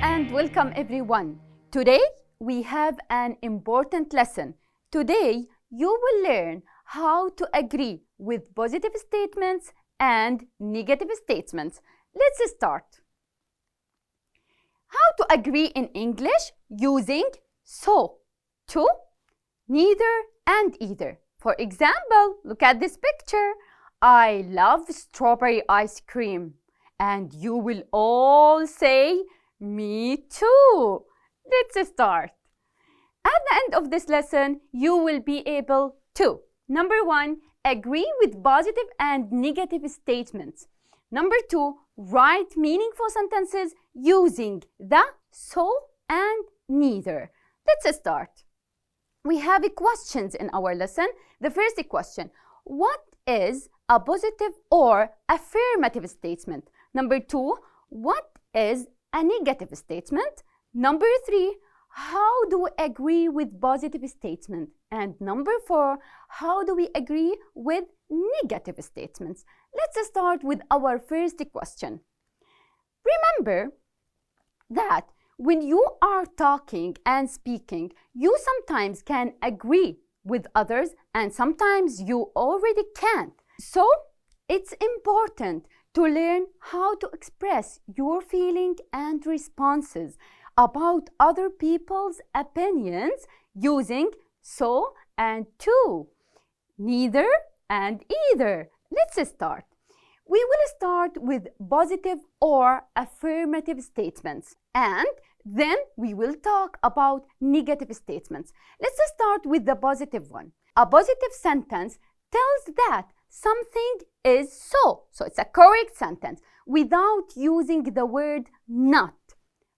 and welcome everyone. Today we have an important lesson. Today you will learn how to agree with positive statements and negative statements. Let's start. How to agree in English using so, to, neither and either. For example, look at this picture. I love strawberry ice cream. And you will all say, me too. Let's start. At the end of this lesson, you will be able to, number 1, agree with positive and negative statements. Number 2, write meaningful sentences using the, so, and neither. Let's start. We have questions in our lesson. The first question, what is a positive or affirmative statement? Number 2, what is a negative statement? Number 3, how do we agree with positive statement? And number 4, how do we agree with negative statements? Let's start with our first question. Remember that when you are talking and speaking, you sometimes can agree with others and sometimes you already can't. So it's important to learn how to express your feeling and responses about other people's opinions using so and to, neither and either. Let's start. We will start with positive or affirmative statements and then we will talk about negative statements. Let's start with the positive one. A positive sentence tells that something is so. So it's a correct sentence without using the word not.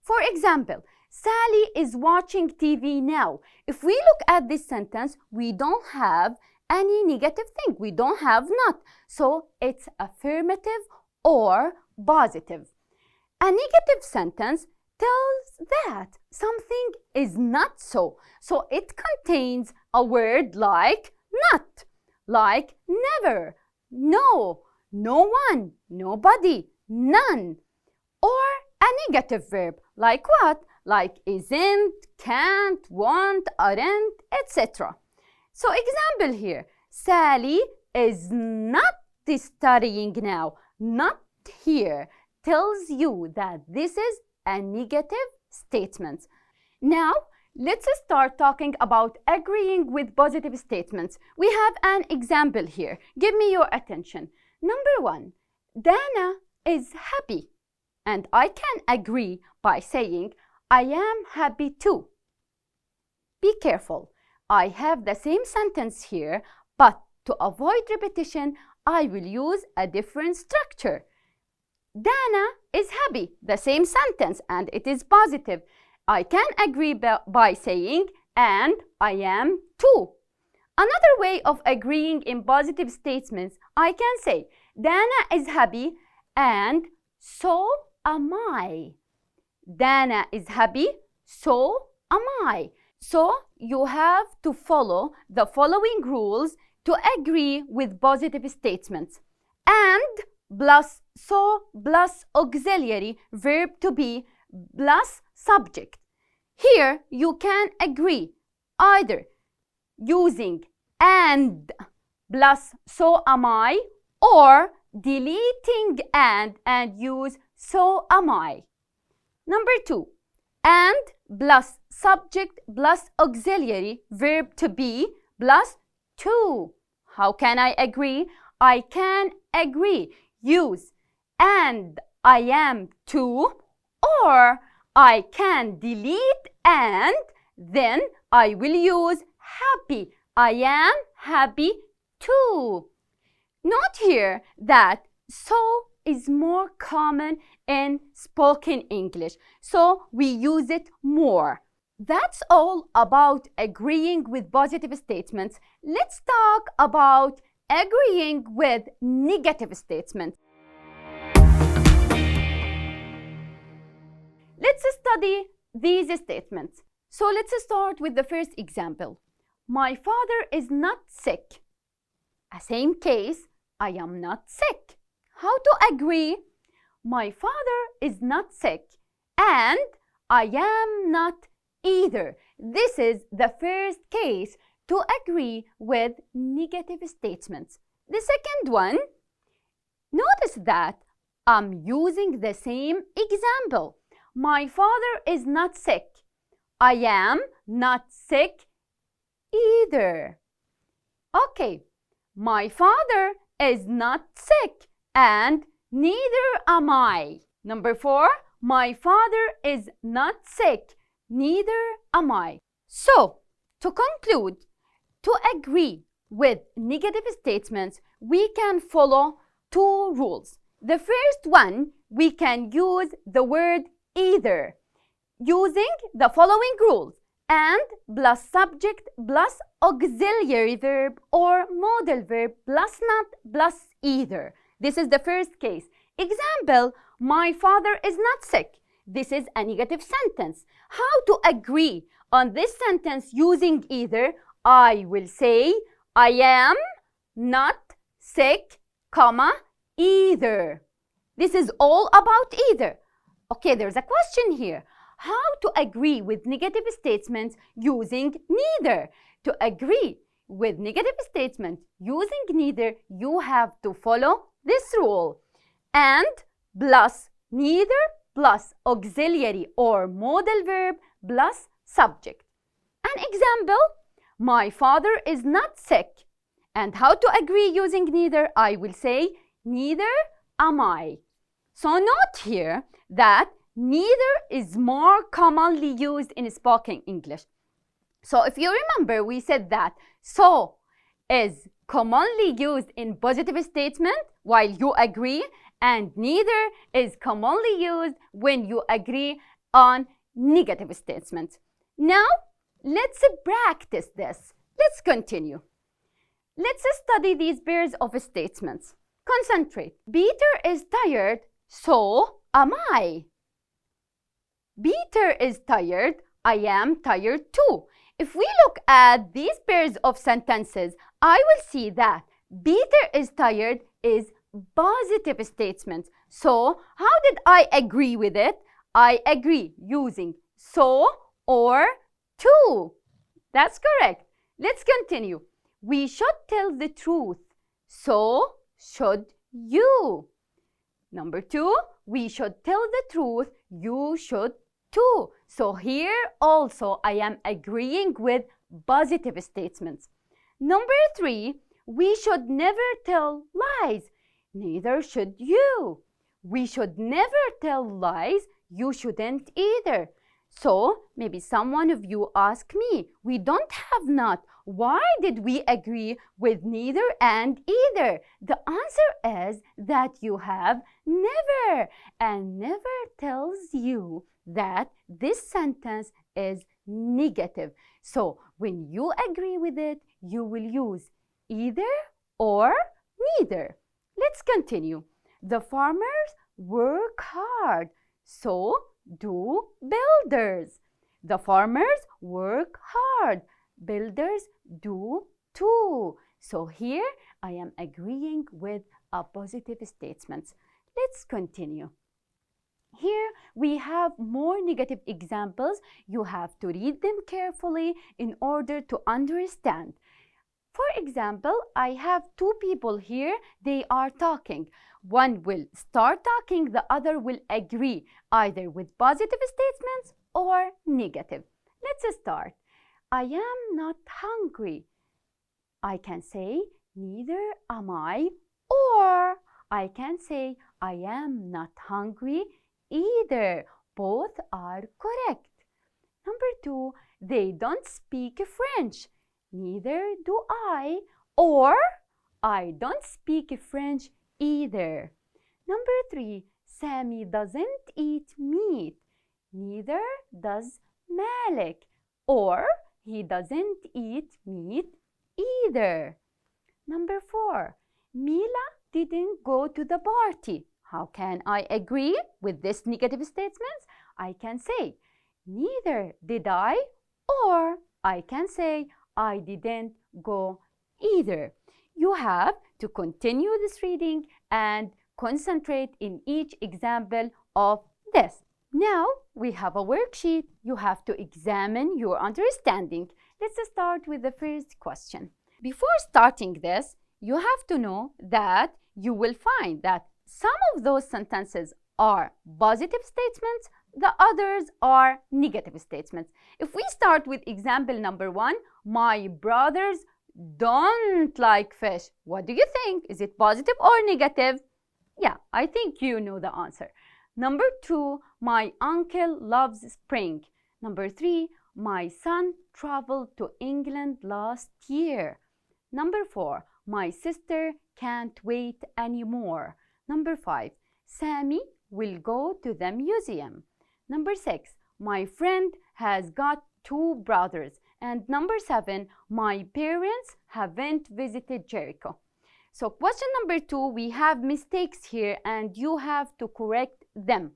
For example, Sally is watching TV now. If we look at this sentence, we don't have any negative thing. We don't have not. So it's affirmative or positive. A negative sentence tells that something is not so. So it contains a word like not, like never, no, no one, nobody, none. Or a negative verb, like what? Like isn't, can't, won't, aren't, etc. So example here, Sally is not studying now. Not here tells you that this is a negative statement. Now, let's start talking about agreeing with positive statements. We have an example here. Give me your attention. Number 1, Dana is happy. And I can agree by saying, I am happy too. Be careful. I have the same sentence here, but to avoid repetition, I will use a different structure. Dana is happy, the same sentence, and it is positive. I can agree by saying, and I am too. Another way of agreeing in positive statements, I can say, Dana is happy, and so am I. Dana is happy, so am I. So you have to follow the following rules to agree with positive statements. And plus so plus auxiliary verb to be plus subject. Here you can agree either using and plus so am I or deleting and use so am I. Number 2, and plus subject plus auxiliary verb to be plus to. How can I agree? I can agree. Use and I am too, or I can delete and then I will use happy. I am happy too. Note here that so is more common in spoken English, so we use it more. That's all about agreeing with positive statements. Let's talk about agreeing with negative statements. Let's study these statements. So let's start with the first example. My father is not sick. A same case, I am not sick. How to agree? My father is not sick and I am not either. This is the first case to agree with negative statements. The second one, notice that I'm using the same example. My father is not sick. I am not sick either. Okay, my father is not sick and neither am I. Number 4, my father is not sick, neither am I. So, to conclude, to agree with negative statements, we can follow 2 rules. The first one, we can use the word either using the following rules: and plus subject plus auxiliary verb or modal verb plus not plus either. This is the first case. Example, my father is not sick. This is a negative sentence. How to agree on this sentence using either? I will say, I am not sick, comma, either. This is all about either. Okay, there's a question here. How to agree with negative statements using neither? To agree with negative statements using neither, you have to follow this rule: and plus neither plus auxiliary or modal verb plus subject. An example, my father is not sick. And how to agree using neither? I will say, neither am I. So note here that neither is more commonly used in spoken English. So if you remember, we said that so is commonly used in positive statement while you agree, and neither is commonly used when you agree on negative statements. Now, let's practice this. Let's continue. Let's study these pairs of statements. Concentrate. Peter is tired, so am I. Peter is tired, I am tired too. If we look at these pairs of sentences, I will see that Peter is tired is positive statement. So, how did I agree with it? I agree using so or to. That's correct. Let's continue. We should tell the truth. So should you. Number 2, we should tell the truth. You should too. So here also I am agreeing with positive statements. Number 3, we should never tell lies. Neither should you. We should never tell lies. You shouldn't either. So maybe someone of you ask me, we don't have not. Why did we agree with neither and either? The answer is that you have never, and never tells you that this sentence is negative. So when you agree with it, you will use either or neither. Let's continue. The farmers work hard, so do builders. The farmers work hard. Builders do too. So here I am agreeing with a positive statement. Let's continue. Here we have more negative examples. You have to read them carefully in order to understand. For example, I have 2 people here. They are talking. One will start talking, the other will agree either with positive statements or negative. Let's start. I am not hungry. I can say neither am I, or I can say I am not hungry either. Both are correct. Number 2, they don't speak French. Neither do I, or I don't speak French either. Number 3, Sammy doesn't eat meat. Neither does Malik, or he doesn't eat meat either. Number 4, Mila didn't go to the party. How can I agree with this negative statement? I can say, neither did I, or I can say, I didn't go either. You have to continue this reading and concentrate in each example of this. Now we have a worksheet. You have to examine your understanding. Let's start with the first question. Before starting this, you have to know that you will find that some of those sentences are positive statements, the others are negative statements. If we start with example number 1, my brothers don't like fish. What do you think? Is it positive or negative? Yeah, I think you know the answer. Number 2, my uncle loves spring. Number 3, my son traveled to England last year. Number 4, my sister can't wait anymore. Number 5, Sammy will go to the museum. Number 6, my friend has got 2 brothers. And number 7, my parents haven't visited Jericho. So question number 2, we have mistakes here and you have to correct them.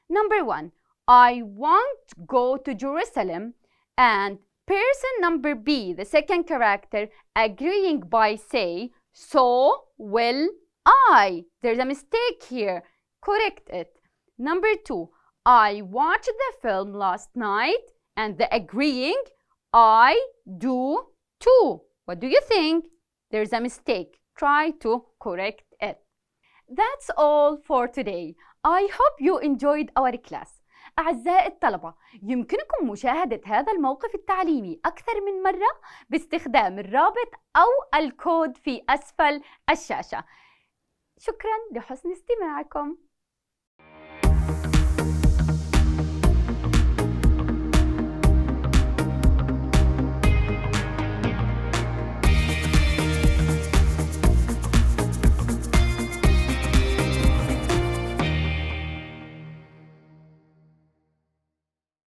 Number 1, I won't go to Jerusalem, and person number B, the second character, agreeing by say, so will I. There's a mistake here. Correct it. Number 2, I watched the film last night, and the agreeing, I do too. What do you think? There's a mistake. Try to correct it. That's all for today. I hope you enjoyed our class. أعزائي الطلبة، يمكنكم مشاهدة هذا الموقف التعليمي أكثر من مرة باستخدام الرابط أو الكود في أسفل الشاشة. شكراً لحسن استماعكم.